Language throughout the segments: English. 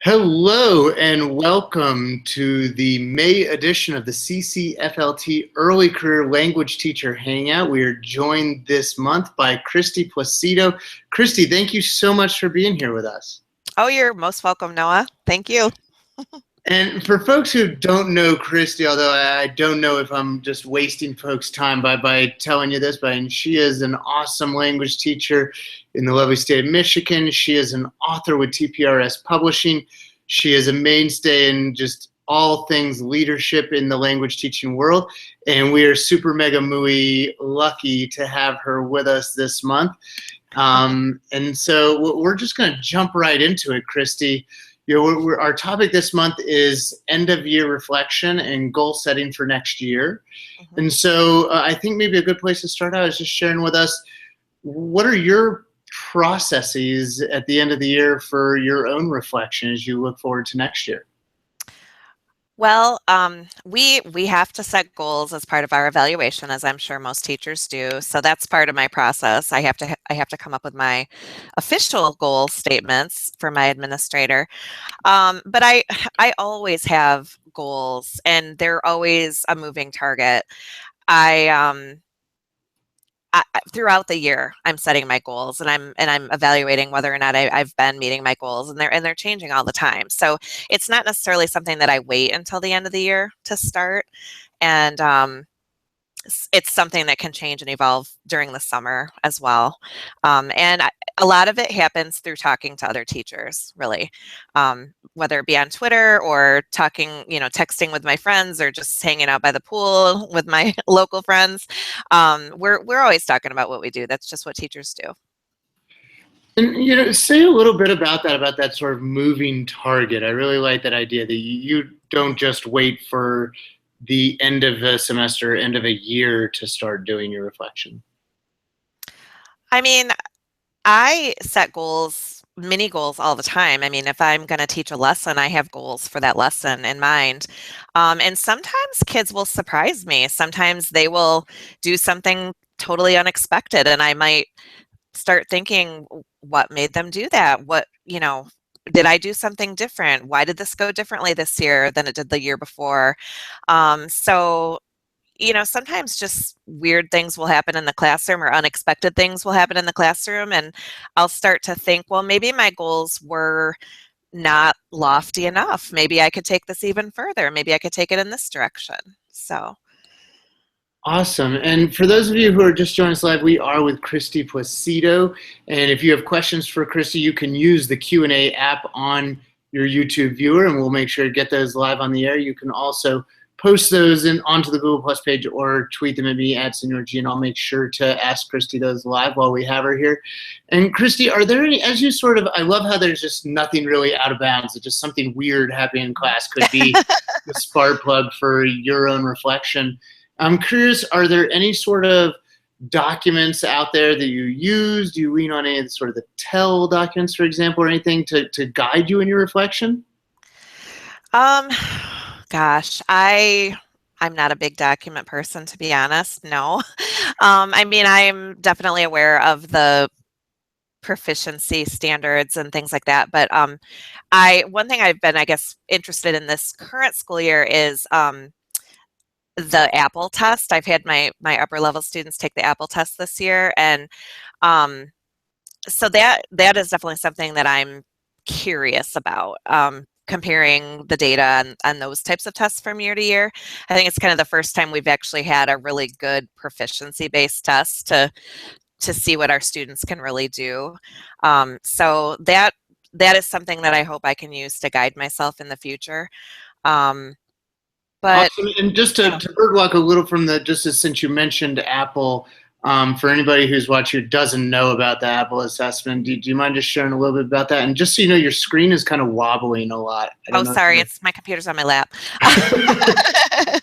Hello and welcome to the May edition of the CCFLT Early Career Language Teacher Hangout. We are joined this month by Kristy Placido. Kristy, thank you so much for being here with us. Oh, you're most welcome, Noah. Thank you. And for folks who don't know Kristy, although I don't know if I'm just wasting folks' time by telling you this, but she is an awesome language teacher in the lovely state of Michigan. She is an author with TPRS Publishing. She is a mainstay in just all things leadership in the language teaching world. And we are super mega muy lucky to have her with us this month. And so we're just going to jump right into it, Kristy. You know, our topic this month is end of year reflection and goal setting for next year. Mm-hmm. And so I think maybe a good place to start out is just sharing with us, what are your processes at the end of the year for your own reflection as you look forward to next year? Well, we have to set goals as part of our evaluation, as I'm sure most teachers do. So that's part of my process. I have to come up with my official goal statements for my administrator. But I always have goals, and they're always a moving target. Throughout the year, I'm setting my goals, and I'm evaluating whether or not I've been meeting my goals, and they're changing all the time. So it's not necessarily something that I wait until the end of the year to start, and it's something that can change and evolve during the summer as well. A lot of it happens through talking to other teachers, really, whether it be on Twitter or talking, texting with my friends, or just hanging out by the pool with my local friends. We're always talking about what we do. That's just what teachers do. And, say a little bit about that sort of moving target. I really like that idea that you don't just wait for the end of a semester, end of a year to start doing your reflection. I mean, I set goals, mini goals all the time. I mean, if I'm going to teach a lesson, I have goals for that lesson in mind. And sometimes kids will surprise me. Sometimes they will do something totally unexpected, and I might start thinking, what made them do that? Did I do something different? Why did this go differently this year than it did the year before? Sometimes just weird things will happen in the classroom, or unexpected things will happen in the classroom, and I'll start to think, well, maybe my goals were not lofty enough. Maybe I could take this even further. Maybe I could take it in this direction. So. Awesome. And for those of you who are just joining us live, we are with Kristy Placido. And if you have questions for Kristy, you can use the Q&A app on your YouTube viewer, and we'll make sure to get those live on the air. You can also post those onto the Google Plus page, or tweet them at me at Senior G, and I'll make sure to ask Kristy those live while we have her here. And Kristy, are there any, I love how there's just nothing really out of bounds. It's just something weird happening in class could be the spark plug for your own reflection. I'm curious, are there any sort of documents out there that you use? Do you lean on any of the sort of the TEL documents, for example, or anything to guide you in your reflection? Gosh, I'm not a big document person, to be honest. No. I'm definitely aware of the proficiency standards and things like that. But one thing I've been, interested in this current school year is the Apple test. I've had my upper level students take the Apple test this year, and so that is definitely something that I'm curious about, comparing the data on those types of tests from year to year. I think it's kind of the first time we've actually had a really good proficiency-based test to see what our students can really do. So that is something that I hope I can use to guide myself in the future. But awesome. And just to birdwalk a little from since you mentioned Apple, for anybody who's watching who doesn't know about the Apple assessment, do you mind just sharing a little bit about that? And just so you know, your screen is kind of wobbling a lot. Oh, sorry, it's my computer's on my lap. I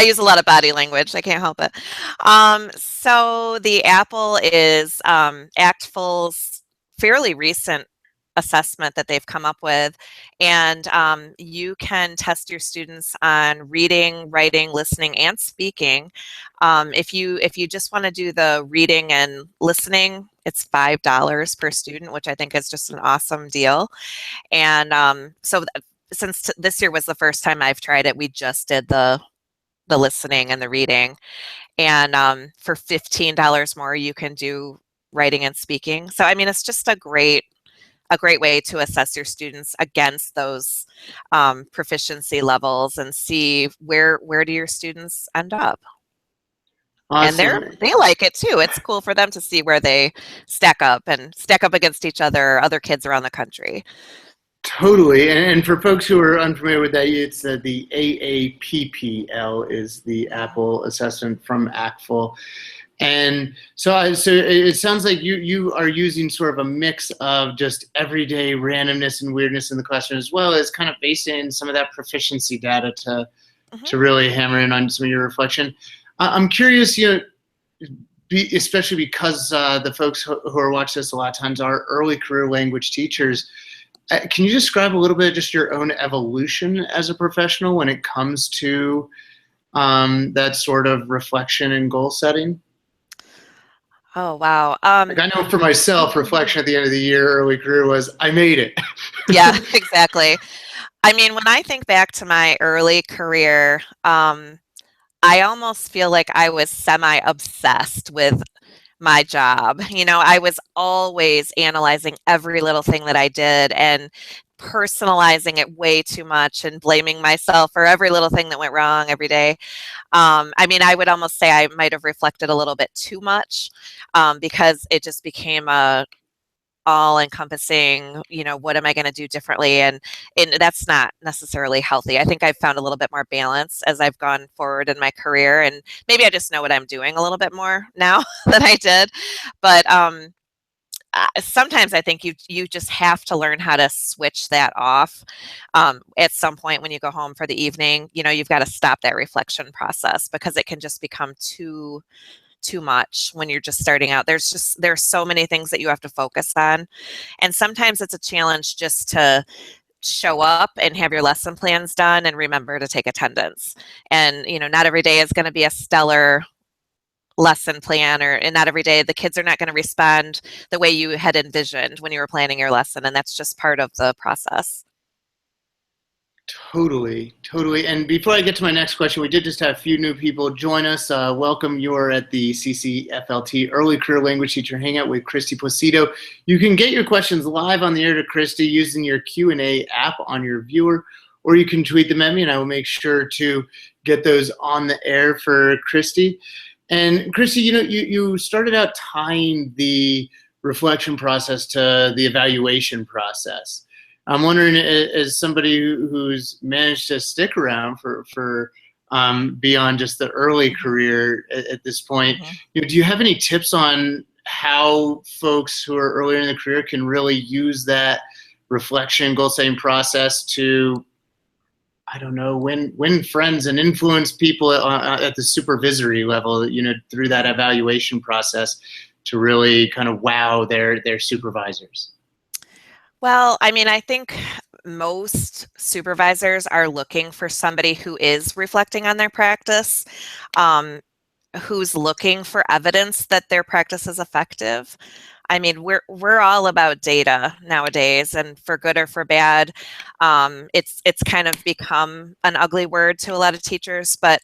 use a lot of body language. I can't help it. So the Apple is ACTFL's fairly recent assessment that they've come up with, and you can test your students on reading, writing, listening, and speaking. If you just want to do the reading and listening, it's $5 per student, which I think is just an awesome deal. And since this year was the first time I've tried it, we just did the listening and the reading, and for $15 more, you can do writing and speaking. So I mean, it's just a great way to assess your students against those proficiency levels and see where do your students end up. Awesome. And they like it too. It's cool for them to see where they stack up against each other kids around the country. Totally. And for folks who are unfamiliar with that, it's the AAPPL is the Apple assessment from ACTFL. And so it sounds like you are using sort of a mix of just everyday randomness and weirdness in the classroom, as well as kind of basing some of that proficiency data to really hammer in on some of your reflection. I'm curious, especially because the folks who are watching this a lot of times are early career language teachers. Can you describe a little bit just your own evolution as a professional when it comes to that sort of reflection and goal setting? Oh, wow. Like I know for myself, reflection at the end of the year, early career was, I made it. Yeah, exactly. I mean, when I think back to my early career, I almost feel like I was semi-obsessed with my job. I was always analyzing every little thing that I did and personalizing it way too much and blaming myself for every little thing that went wrong every day. I mean, I would almost say I might have reflected a little bit too much because it just became a all-encompassing, what am I going to do differently? And that's not necessarily healthy. I think I've found a little bit more balance as I've gone forward in my career, and maybe I just know what I'm doing a little bit more now than I did. But sometimes I think you just have to learn how to switch that off. At some point when you go home for the evening, you've got to stop that reflection process because it can just become too much when you're just starting out. There's so many things that you have to focus on. And sometimes it's a challenge just to show up and have your lesson plans done and remember to take attendance. And, not every day is going to be a stellar lesson plan, and not every day the kids are not going to respond the way you had envisioned when you were planning your lesson. And that's just part of the process. Totally. And before I get to my next question, we did just have a few new people join us. Welcome. You're at the CCFLT Early Career Language Teacher Hangout with Kristy Placido. You can get your questions live on the air to Kristy using your Q&A app on your viewer, or you can tweet them at me, and I will make sure to get those on the air for Kristy. And Kristy, you started out tying the reflection process to the evaluation process. I'm wondering, as somebody who's managed to stick around for beyond just the early career at this point, do you have any tips on how folks who are earlier in the career can really use that reflection goal setting process to, I don't know, win friends and influence people at the supervisory level, through that evaluation process to really kind of wow their supervisors? Well, I mean, I think most supervisors are looking for somebody who is reflecting on their practice, who's looking for evidence that their practice is effective. I mean, we're all about data nowadays, and for good or for bad, it's kind of become an ugly word to a lot of teachers. But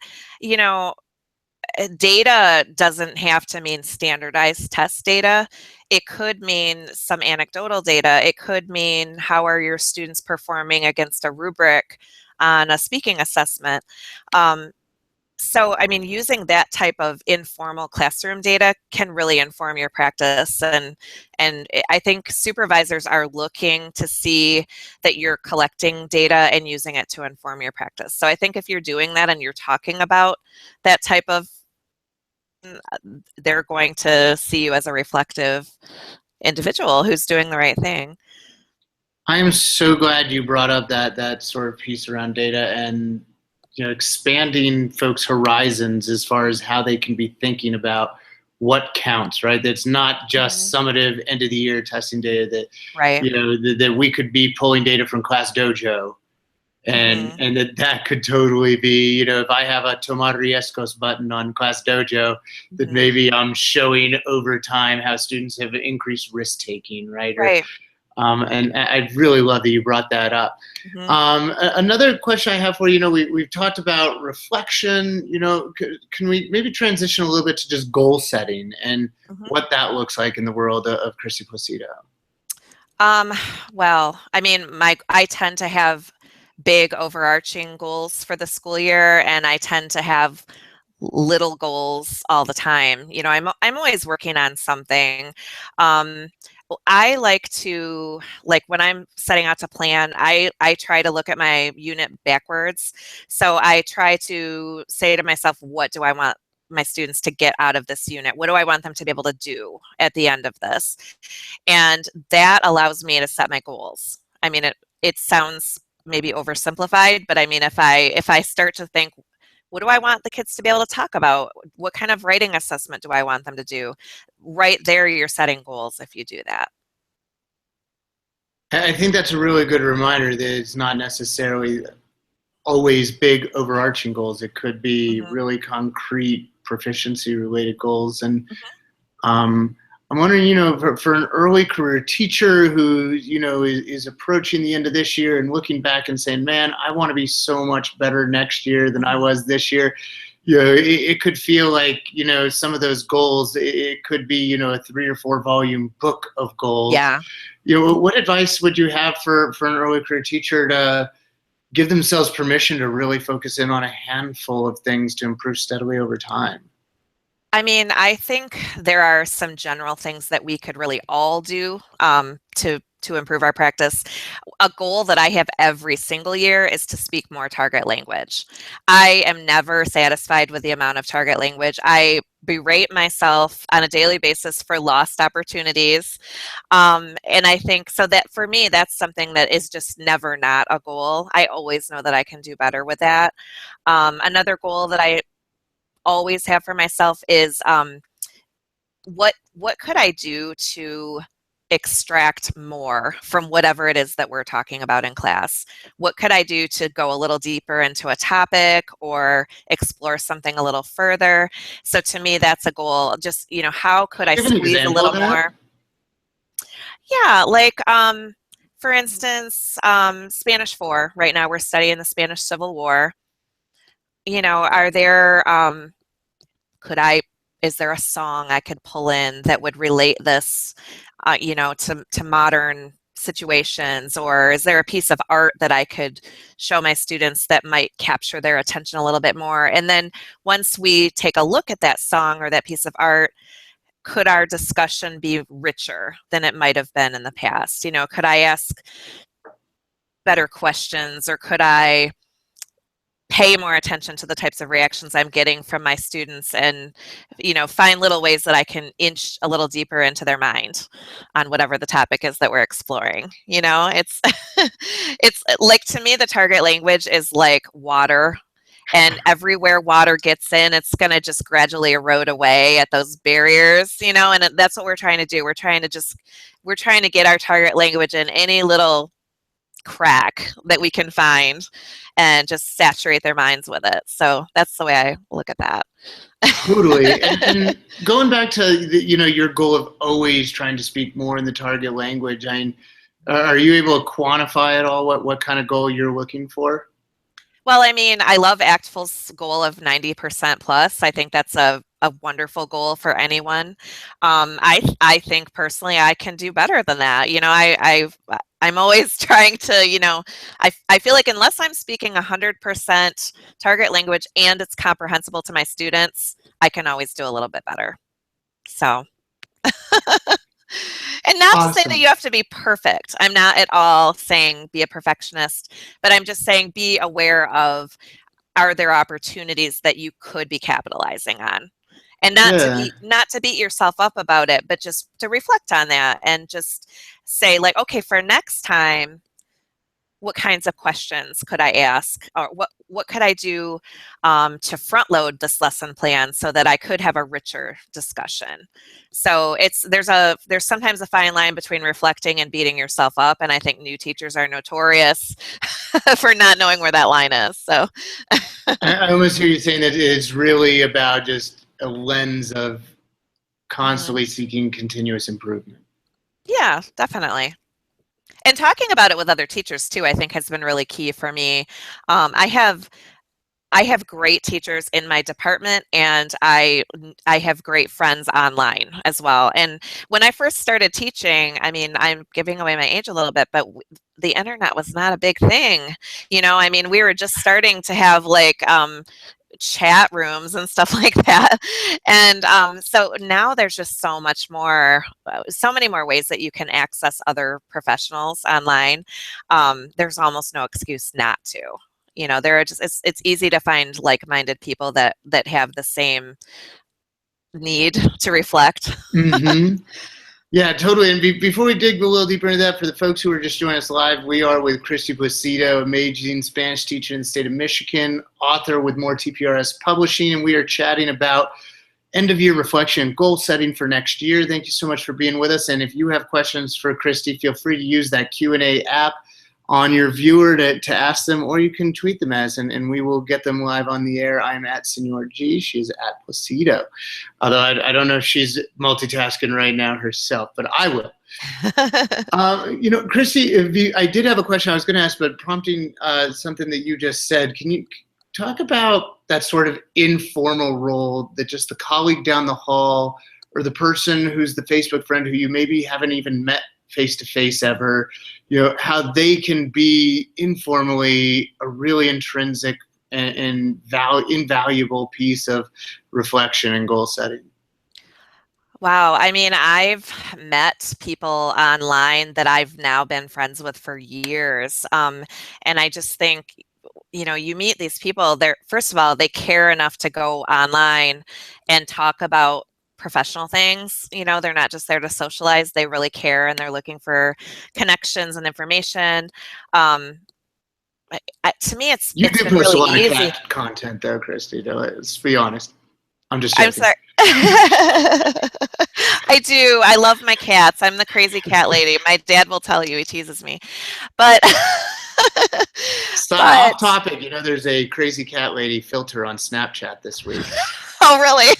data doesn't have to mean standardized test data. It could mean some anecdotal data. It could mean how are your students performing against a rubric on a speaking assessment. So, I mean, using that type of informal classroom data can really inform your practice. And I think supervisors are looking to see that you're collecting data and using it to inform your practice. So I think if you're doing that and you're talking about that type of, they're going to see you as a reflective individual who's doing the right thing. I am so glad you brought up that sort of piece around data and expanding folks' horizons as far as how they can be thinking about what counts, right? That's not just summative end of the year testing data that, Right. that we could be pulling data from Class Dojo. And that could totally be, if I have a Tomar Riescos button on Class Dojo, that maybe I'm showing over time how students have increased risk taking, right? Right. And I really love that you brought that up. Another question I have for you, we've talked about reflection. Can we maybe transition a little bit to just goal setting and what that looks like in the world of Kristy Placido? Well, I mean, I tend to have big overarching goals for the school year, and I tend to have little goals all the time. I'm always working on something. I like to, when I'm setting out to plan, I try to look at my unit backwards. So I try to say to myself, what do I want my students to get out of this unit? What do I want them to be able to do at the end of this? And that allows me to set my goals. I mean, it sounds maybe oversimplified, but I mean, if I start to think, what do I want the kids to be able to talk about? What kind of writing assessment do I want them to do? Right there, you're setting goals if you do that. I think that's a really good reminder that it's not necessarily always big overarching goals. It could be really concrete proficiency related goals. And I'm wondering, for an early career teacher who, is approaching the end of this year and looking back and saying, man, I want to be so much better next year than I was this year. It could feel like, some of those goals, it could be, a 3 or 4 volume book of goals. Yeah. What advice would you have for an early career teacher to give themselves permission to really focus in on a handful of things to improve steadily over time? I mean, I think there are some general things that we could really all do to improve our practice. A goal that I have every single year is to speak more target language. I am never satisfied with the amount of target language. I berate myself on a daily basis for lost opportunities. And I think so that for me, that's something that is just never not a goal. I always know that I can do better with that. Another goal that I always have for myself is what could I do to extract more from whatever it is that we're talking about in class? What could I do to go a little deeper into a topic or explore something a little further? So to me, that's a goal. Just, how could I squeeze a little more? Yeah, for instance, Spanish 4. Right now we're studying the Spanish Civil War. Are there is there a song I could pull in that would relate this, to modern situations? Or is there a piece of art that I could show my students that might capture their attention a little bit more? And then once we take a look at that song or that piece of art, could our discussion be richer than it might have been in the past? Could I ask better questions, or could I pay more attention to the types of reactions I'm getting from my students and, find little ways that I can inch a little deeper into their mind on whatever the topic is that we're exploring. It's, it's like, to me, the target language is like water, and everywhere water gets in, it's going to just gradually erode away at those barriers, and that's what we're trying to do. We're trying to get our target language in any little crack that we can find and just saturate their minds with it. So that's the way I look at that. Totally. And going back to your goal of always trying to speak more in the target language, are you able to quantify at all what kind of goal you're looking for? Well, I mean, I love ACTFL's goal of 90% plus. I think that's a wonderful goal for anyone. I think personally I can do better than that. I'm always trying to, I feel like unless I'm speaking 100% target language and it's comprehensible to my students, I can always do a little bit better. So, and not Awesome. to say that you have to be perfect. I'm not at all saying be a perfectionist, but I'm just saying be aware of, are there opportunities that you could be capitalizing on? And not to beat yourself up about it, but just to reflect on that and just say, like, okay, for next time, what kinds of questions could I ask, or what could I do to front load this lesson plan so that I could have a richer discussion. So there's sometimes a fine line between reflecting and beating yourself up, and I think new teachers are notorious for not knowing where that line is. So I almost hear you saying that it's really about just a lens of constantly seeking continuous improvement. Yeah, definitely. And talking about it with other teachers too, I think has been really key for me. I have great teachers in my department, and I have great friends online as well. And when I first started teaching, I mean, I'm giving away my age a little bit, but the internet was not a big thing. I mean, we were just starting to have like chat rooms and stuff like that. And so now there's just so many more ways that you can access other professionals online. There's almost no excuse not to. There are it's easy to find like-minded people that have the same need to reflect. Mm-hmm. Yeah, totally. And before we dig a little deeper into that, for the folks who are just joining us live, we are with Kristy Placido, amazing Spanish teacher in the state of Michigan, author with more TPRS Publishing, and we are chatting about end-of-year reflection, goal setting for next year. Thank you so much for being with us. And if you have questions for Kristy, feel free to use that Q&A app on your viewer to ask them, or you can tweet them and we will get them live on the air. I'm at Senor G. She's at Placido. Although I don't know if she's multitasking right now herself, but I will. Kristy, I did have a question I was going to ask, but prompting something that you just said, can you talk about that sort of informal role that just the colleague down the hall or the person who's the Facebook friend who you maybe haven't even met face-to-face ever, how they can be informally a really intrinsic and invaluable piece of reflection and goal setting? Wow. I mean, I've met people online that I've now been friends with for years. And I just think, you meet these people, first of all, they care enough to go online and talk about professional things. They're not just there to socialize. They really care, and they're looking for connections and information. To me, it's do been post really a lot easy. of cat content though, Kristy. Let's be honest. I'm just joking. I'm sorry. I do. I love my cats. I'm the crazy cat lady. My dad will tell you. He teases me. But off topic. There's a crazy cat lady filter on Snapchat this week. Oh, really?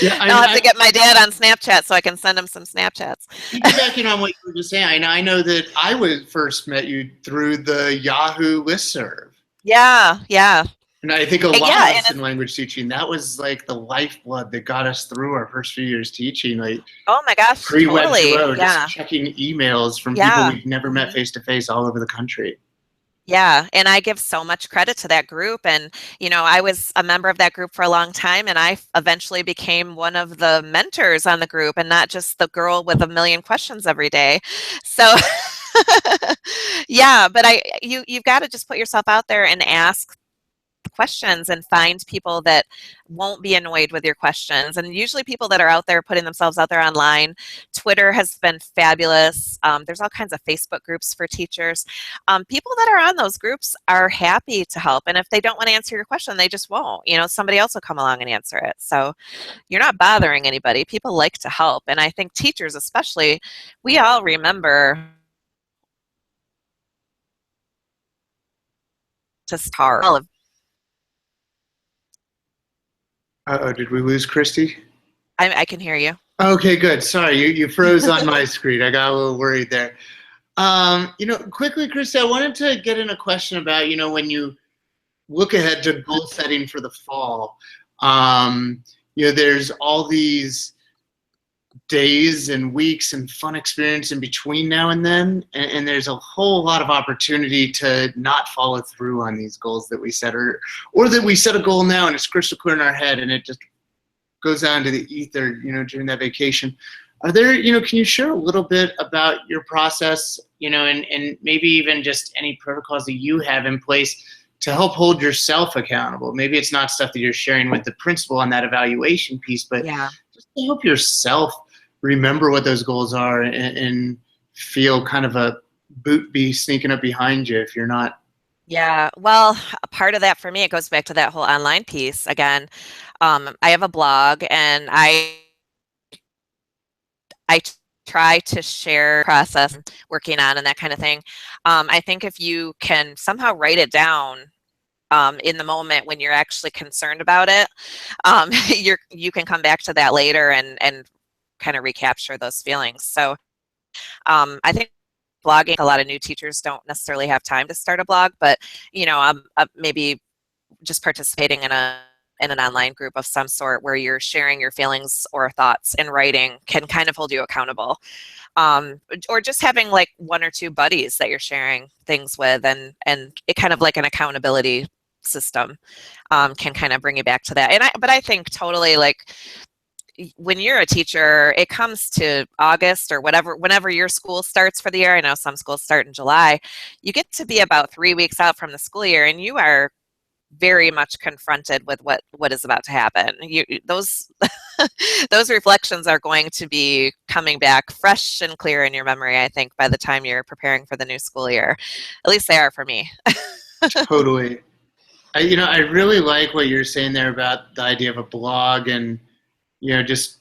Yeah, I'll have to get my dad on Snapchat so I can send him some Snapchats. Piggybacking on what you were just saying, I know that I first met you through the Yahoo listserv. Yeah. And I think a lot of us in language teaching, that was like the lifeblood that got us through our first few years teaching. Like, oh my gosh, totally. Just checking emails from people we've never met face-to-face all over the country. Yeah, and I give so much credit to that group. And, I was a member of that group for a long time, and I eventually became one of the mentors on the group, and not just the girl with a million questions every day. So, yeah, but you've got to just put yourself out there and ask questions and find people that won't be annoyed with your questions. And usually people that are out there putting themselves out there online. Twitter has been fabulous. There's all kinds of Facebook groups for teachers. People that are on those groups are happy to help. And if they don't want to answer your question, they just won't. Somebody else will come along and answer it. So you're not bothering anybody. People like to help. And I think teachers especially, we all remember to start all of. Did we lose Kristy? I can hear you. Okay, good. Sorry, you froze on my screen. I got a little worried there. Quickly, Kristy, I wanted to get in a question about, when you look ahead to goal setting for the fall, there's all these days and weeks and fun experience in between now and then, and there's a whole lot of opportunity to not follow through on these goals that we set, or that we set a goal now and it's crystal clear in our head and it just goes out into the ether during that vacation. Are there can you share a little bit about your process, and maybe even just any protocols that you have in place to help hold yourself accountable? Maybe it's not stuff that you're sharing with the principal on that evaluation piece, but just to help yourself remember what those goals are and feel kind of a boot be sneaking up behind you if you're not. Yeah, well, a part of that for me, it goes back to that whole online piece again. I have a blog, and I try to share process working on and that kind of thing. I think if you can somehow write it down in the moment when you're actually concerned about it, you can come back to that later and kind of recapture those feelings. So I think blogging, a lot of new teachers don't necessarily have time to start a blog, but maybe just participating in an online group of some sort where you're sharing your feelings or thoughts in writing can kind of hold you accountable. Or just having like one or two buddies that you're sharing things with, and it kind of like an accountability system can kind of bring you back to that. But I think totally, like, when you're a teacher, it comes to August or whenever your school starts for the year. I know some schools start in July. You get to be about 3 weeks out from the school year, and you are very much confronted with what is about to happen. Those those reflections are going to be coming back fresh and clear in your memory, I think, by the time you're preparing for the new school year. At least they are for me. Totally. I really like what you're saying there about the idea of a blog, and just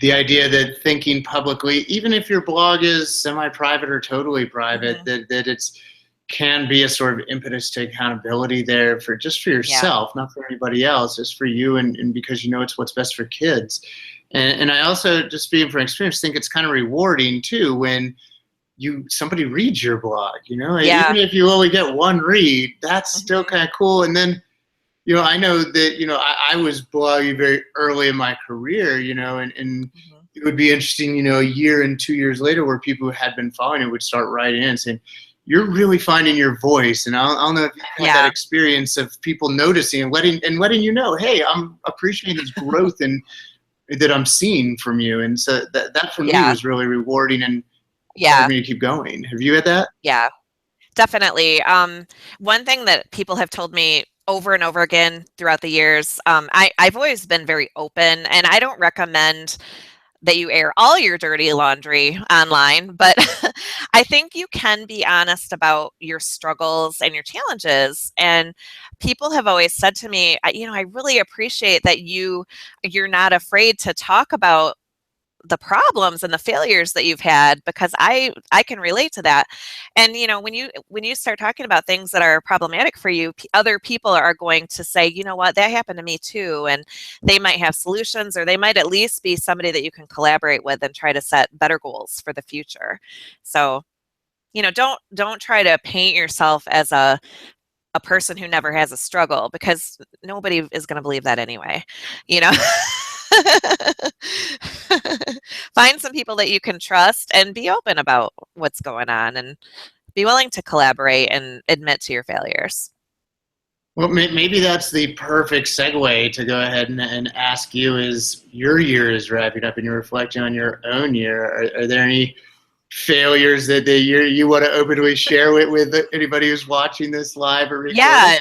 the idea that thinking publicly, even if your blog is semi-private or totally private, that it's can be a sort of impetus to accountability there for yourself, not for anybody else, just for you, and because it's what's best for kids. And I also, just speaking from experience, think it's kind of rewarding too when somebody reads your blog, even if you only get one read, that's still kind of cool. And then I know that I was blogging very early in my career, and it would be interesting, a year and 2 years later, where people who had been following it would start writing in and saying, you're really finding your voice. And I don't know if you had that experience of people noticing and letting you know, hey, I'm appreciating this growth and that I'm seeing from you. And so that for me was really rewarding and allowed me to keep going. Have you had that? Yeah, definitely. One thing that people have told me over and over again throughout the years, I've always been very open, and I don't recommend that you air all your dirty laundry online, but I think you can be honest about your struggles and your challenges. And people have always said to me, I really appreciate that you're not afraid to talk about the problems and the failures that you've had, because I can relate to that. And when you start talking about things that are problematic for you, other people are going to say, you know what, that happened to me too, and they might have solutions, or they might at least be somebody that you can collaborate with and try to set better goals for the future. So don't try to paint yourself as a person who never has a struggle, because nobody is going to believe that anyway. Find some people that you can trust and be open about what's going on, and be willing to collaborate and admit to your failures. Well, maybe that's the perfect segue to go ahead and ask you, as your year is wrapping up and you're reflecting on your own year, are there any failures that you want to openly share with anybody who's watching this live or recording? Yeah,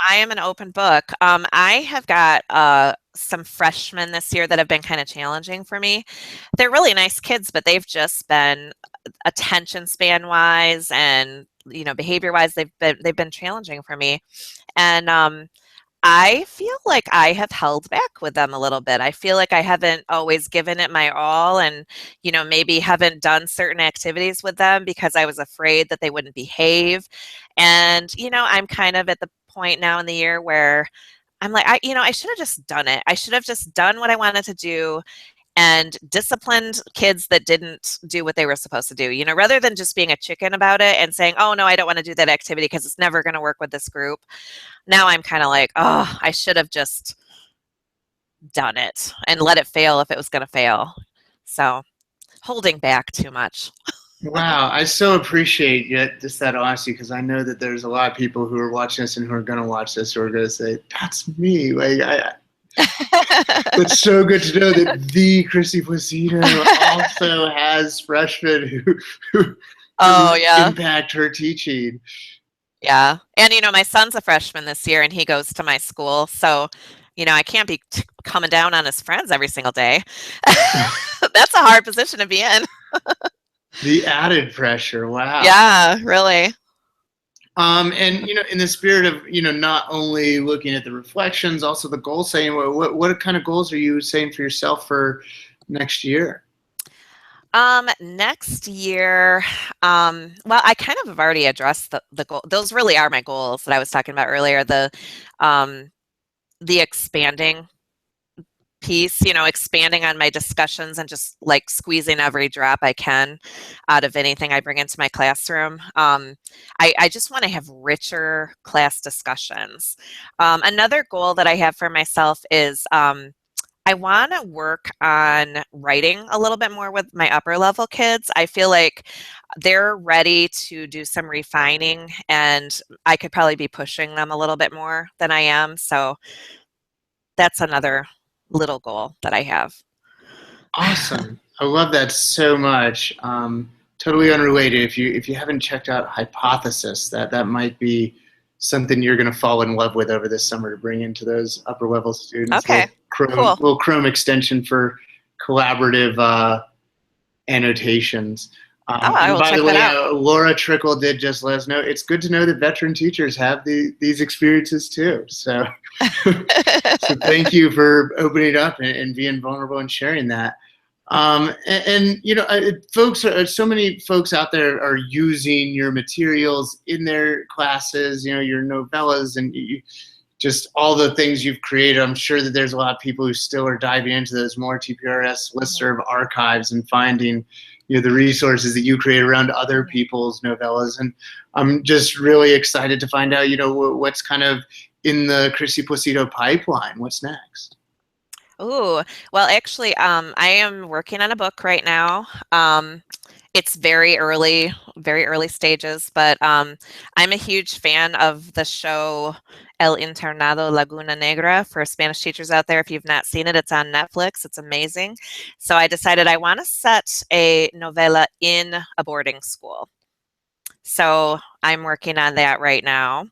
I am an open book. I have got some freshmen this year that have been kind of challenging for me. They're really nice kids, but they've just been, attention span wise and behavior wise, they've been challenging for me. And I feel like I have held back with them a little bit. I feel like I haven't always given it my all, and maybe haven't done certain activities with them because I was afraid that they wouldn't behave. And I'm kind of at the point now in the year where I'm like, I should have just done it. I should have just done what I wanted to do and disciplined kids that didn't do what they were supposed to do, rather than just being a chicken about it and saying, oh no, I don't want to do that activity because it's never going to work with this group. Now I'm kind of like, oh, I should have just done it and let it fail if it was going to fail. So holding back too much. Wow, I so appreciate just that honesty, because I know that there's a lot of people who are watching this and who are going to watch this who are going to say, that's me. Like, it's so good to know that the Kristy Placido also has freshmen who impact her teaching. Yeah. And, my son's a freshman this year, and he goes to my school. So, I can't be coming down on his friends every single day. That's a hard position to be in. The added pressure. Wow. Yeah, really. And in the spirit of not only looking at the reflections, also the goal setting. What kind of goals are you saying for yourself for next year? Next year, well, I kind of have already addressed the goal. Those really are my goals that I was talking about earlier. Um, the expanding piece, expanding on my discussions and just like squeezing every drop I can out of anything I bring into my classroom. I just want to have richer class discussions. Another goal that I have for myself is I want to work on writing a little bit more with my upper level kids. I feel like they're ready to do some refining, and I could probably be pushing them a little bit more than I am. So that's another little goal that I have. Awesome. I love that so much. Totally unrelated. If you haven't checked out Hypothesis, that might be something you're going to fall in love with over this summer to bring into those upper level students. Okay, cool. Little Chrome extension for collaborative annotations. Oh, I will by check the way, that out. Laura Trickle did just let us know it's good to know that veteran teachers have these experiences too. So, so thank you for opening up and being vulnerable and sharing that. Folks, so many folks out there are using your materials in their classes. Your novellas and just all the things you've created. I'm sure that there's a lot of people who still are diving into those more TPRS listserv archives and finding the resources that you create around other people's novellas. And I'm just really excited to find out, what's kind of in the Kristy Placido pipeline. What's next? Ooh, well, actually, I am working on a book right now. It's very early stages, but I'm a huge fan of the show El Internado Laguna Negra. For Spanish teachers out there, if you've not seen it, it's on Netflix. It's amazing. So I decided I want to set a novella in a boarding school. So I'm working on that right now.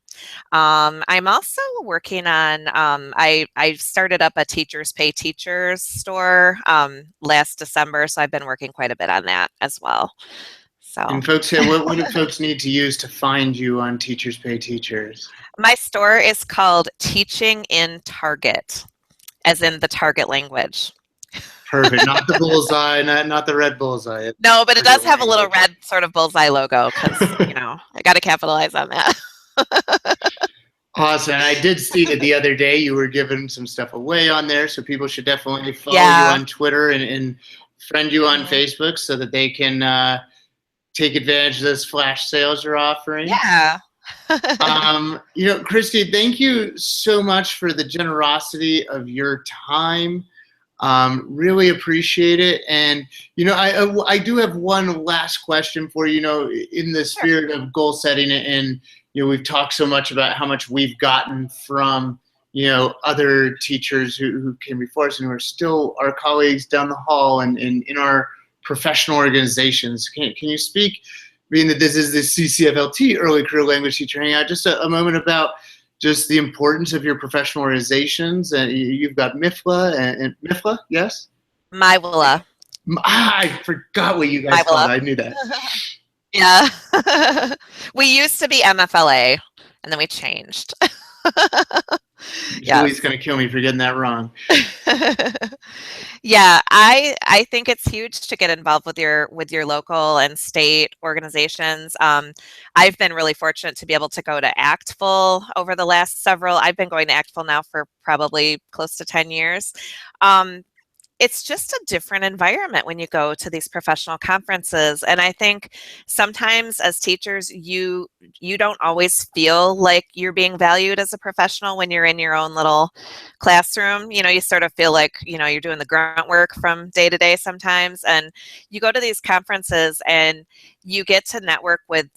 I'm also working on, I started up a Teachers Pay Teachers store last December, so I've been working quite a bit on that as well. So. And folks here, what do folks need to use to find you on Teachers Pay Teachers? My store is called Teaching in Target, as in the target language. Perfect. Not the bullseye, not the red bullseye. No, but it does have a little red sort of bullseye logo because, I got to capitalize on that. Awesome. And I did see that the other day you were giving some stuff away on there, so people should definitely follow you on Twitter and friend you on Facebook so that they can take advantage of those flash sales you're offering. Yeah. Kristy, thank you so much for the generosity of your time. Really appreciate it. And, I do have one last question for you, in the spirit of goal setting. And, we've talked so much about how much we've gotten from, other teachers who came before us and who are still our colleagues down the hall and in our professional organizations. Can you speak, being that this is the CCFLT Early Career Language Teacher Hangout, just a moment about just the importance of your professional organizations? And you've got MIFLA and MIFLA, yes? MIWLA. I forgot what you guys called it. I knew that. Yeah. We used to be MFLA, and then we changed. Julie's going to kill me for getting that wrong. Yeah, I think it's huge to get involved with your local and state organizations. I've been really fortunate to be able to go to ACTFL over the last several. I've been going to ACTFL now for probably close to 10 years. It's just a different environment when you go to these professional conferences. And I think sometimes as teachers, you don't always feel like you're being valued as a professional when you're in your own little classroom. You sort of feel like, you're doing the grunt work from day to day sometimes. And you go to these conferences and you get to network with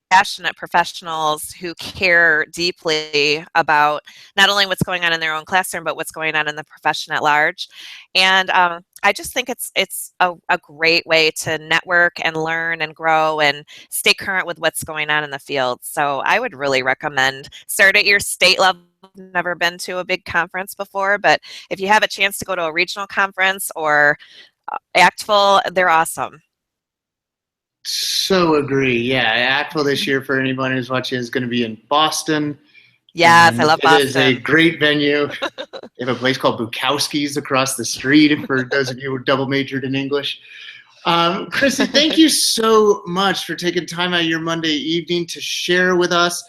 passionate professionals who care deeply about not only what's going on in their own classroom, but what's going on in the profession at large. And I just think it's a great way to network and learn and grow and stay current with what's going on in the field. So I would really recommend start at your state level. I've never been to a big conference before, but if you have a chance to go to a regional conference or ACTFL, they're awesome. So agree. Yeah, ACTFL this year, for anyone who's watching, is going to be in Boston. Yes, I love It is a Boston. great venue. They have a place called Bukowski's across the street for those of you who double majored in English. Kristy, thank you so much for taking time out of your Monday evening to share with us.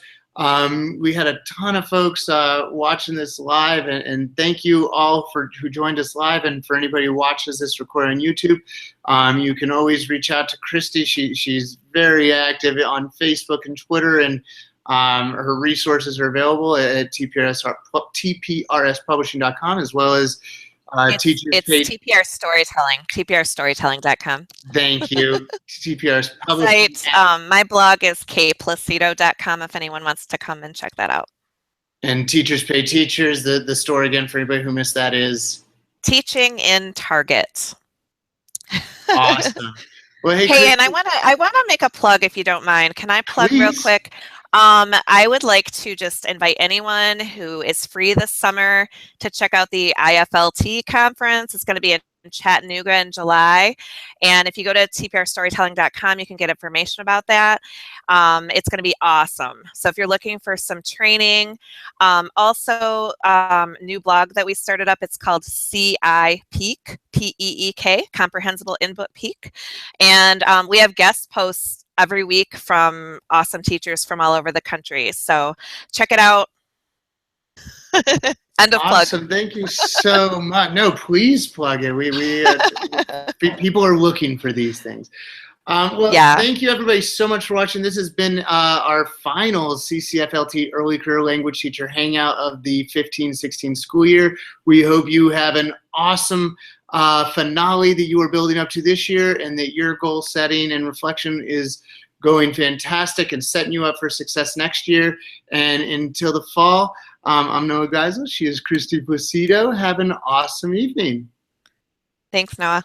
We had a ton of folks watching this live, and thank you all who joined us live, and for anybody who watches this recorded on YouTube. You can always reach out to Kristy. She's very active on Facebook and Twitter, and her resources are available at tprspunishing.com, as well as it's TPR Storytelling, tprstorytelling.com. Thank you. TPRS Publishing. My blog is kplacido.com if anyone wants to come and check that out. And Teachers Pay Teachers, the store again for anybody who missed that is? Teaching in Target. Awesome. Well, hey, and I want to make a plug if you don't mind. Can I plug real quick? I would like to just invite anyone who is free this summer to check out the IFLT conference. It's going to be in Chattanooga in July. And if you go to tprstorytelling.com, you can get information about that. It's going to be awesome. So if you're looking for some training, also new blog that we started up, it's called CI Peak, P-E-E-K, Comprehensible Input Peak. And we have guest posts every week from awesome teachers from all over the country. So check it out. End of plug. Awesome. Thank you so much. No, please plug it. People are looking for these things. Well, thank you everybody so much for watching. This has been our final CCFLT Early Career Language Teacher Hangout of the 15-16 school year. We hope you have an awesome finale that you are building up to this year, and that your goal setting and reflection is going fantastic and setting you up for success next year. And until the fall, I'm Noah Geisel. She is Kristy Placido. Have an awesome evening. Thanks, Noah.